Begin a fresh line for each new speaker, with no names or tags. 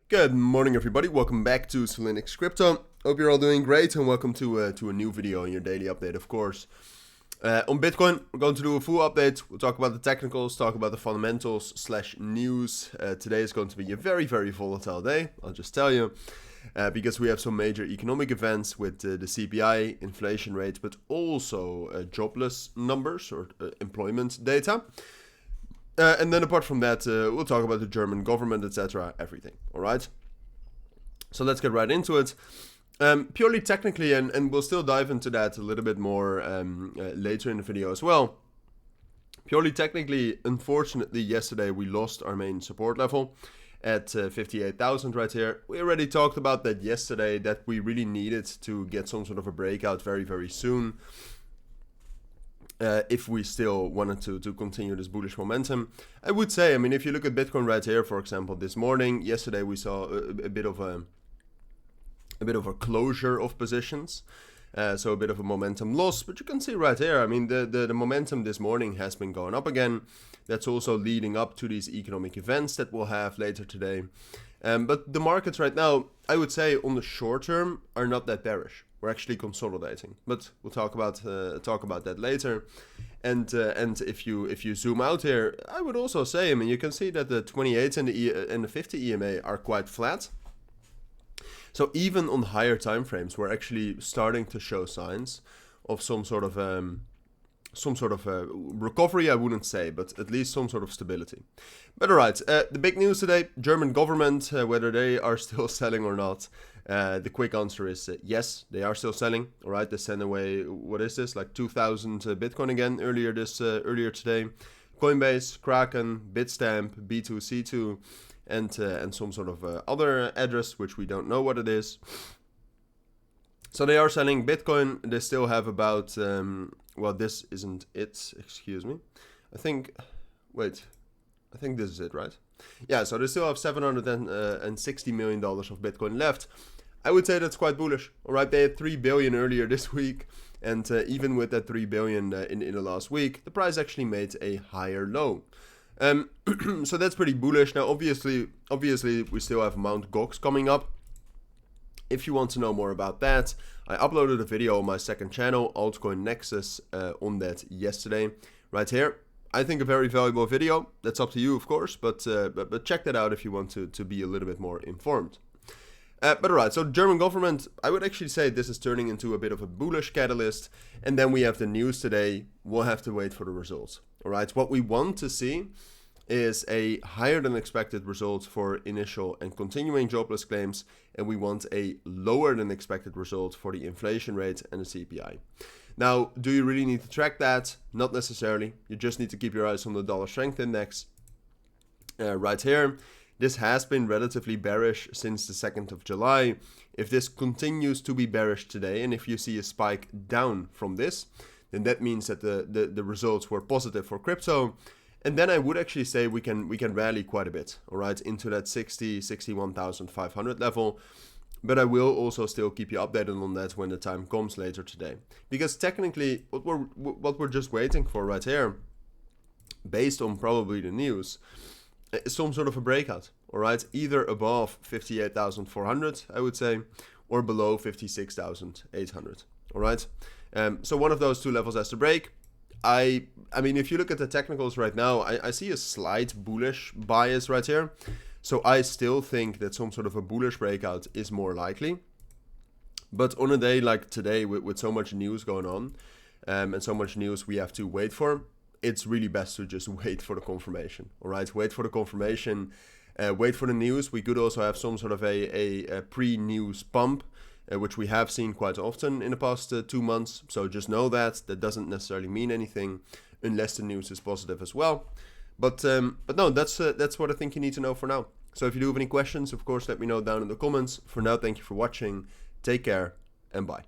Good morning, everybody. Welcome back to Cilinix Crypto. Hope you're all doing great, and welcome to a new video in your daily update, of course. On Bitcoin, we're going to do a full update. We'll talk about the technicals, talk about the fundamentals / news. Today is going to be a very, very volatile day, I'll just tell you, because we have some major economic events with the CPI, inflation rate, but also jobless numbers or employment data. And then apart from that, we'll talk about the German government, etc., everything, all right? So let's get right into it. Purely technically, and we'll still dive into that a little bit more later in the video as well. Purely technically, unfortunately, yesterday we lost our main support level at 58,000 right here. We already talked about that yesterday, that we really needed to get some sort of a breakout very, very soon. If we still wanted to continue this bullish momentum. I would say, I mean, if you look at Bitcoin right here, for example, this morning, yesterday we saw a bit of a closure of positions, so a bit of a momentum loss. But you can see right here, I mean, the momentum this morning has been going up again. That's also leading up to these economic events that we'll have later today. But the markets right now, I would say, on the short term, are not that bearish. We're actually consolidating, but we'll talk about that later. And if you zoom out here, I would also say, I mean, you can see that the 28 and the 50 EMA are quite flat. So even on higher time frames, we're actually starting to show signs of some sort of recovery, I wouldn't say, but at least some sort of stability. But all right, the big news today, German government, whether they are still selling or not. The quick answer is yes, they are still selling. All right, they sent away, what is this, like 2,000 Bitcoin again earlier today. Coinbase, Kraken, Bitstamp, B2C2, and some sort of other address, which we don't know what it is. So they are selling Bitcoin. They still have about, well, this isn't it, excuse me. I think this is it, right? Yeah, so they still have $760 million of Bitcoin left. I would say that's quite bullish. All right, they had 3 billion earlier this week, and even with that 3 billion in the last week, the price actually made a higher low. So that's pretty bullish. Now, obviously, we still have Mt. Gox coming up. If you want to know more about that, I uploaded a video on my second channel, Altcoin Nexus, on that yesterday, right here. I think a very valuable video. That's up to you, of course, but check that out if you want to be a little bit more informed. But alright, so German government, I would actually say this is turning into a bit of a bullish catalyst. And then we have the news today. We'll have to wait for the results. Alright, what we want to see is a higher than expected result for initial and continuing jobless claims, and we want a lower than expected result for the inflation rate and the CPI. Now, do you really need to track that? Not necessarily. You just need to keep your eyes on the dollar strength index. Right here, this has been relatively bearish since the 2nd of July. If this continues to be bearish today, and if you see a spike down from this, then that means that the results were positive for crypto. And then I would actually say we can rally quite a bit, all right, into that 61,500 level. But I will also still keep you updated on that when the time comes later today. Because technically, what we're just waiting for right here, based on probably the news, is some sort of a breakout, all right? Either above 58,400, I would say, or below 56,800, all right? So one of those two levels has to break. I mean, if you look at the technicals right now, I see a slight bullish bias right here. So I still think that some sort of a bullish breakout is more likely. But on a day like today, with so much news going on, and so much news we have to wait for, it's really best to just wait for the confirmation. All right, wait for the confirmation, wait for the news. We could also have some sort of a pre-news pump, which we have seen quite often in the past 2 months. So just know that doesn't necessarily mean anything unless the news is positive as well. But no, that's what I think you need to know for now. So if you do have any questions, of course, let me know down in the comments. For now, thank you for watching. Take care and bye.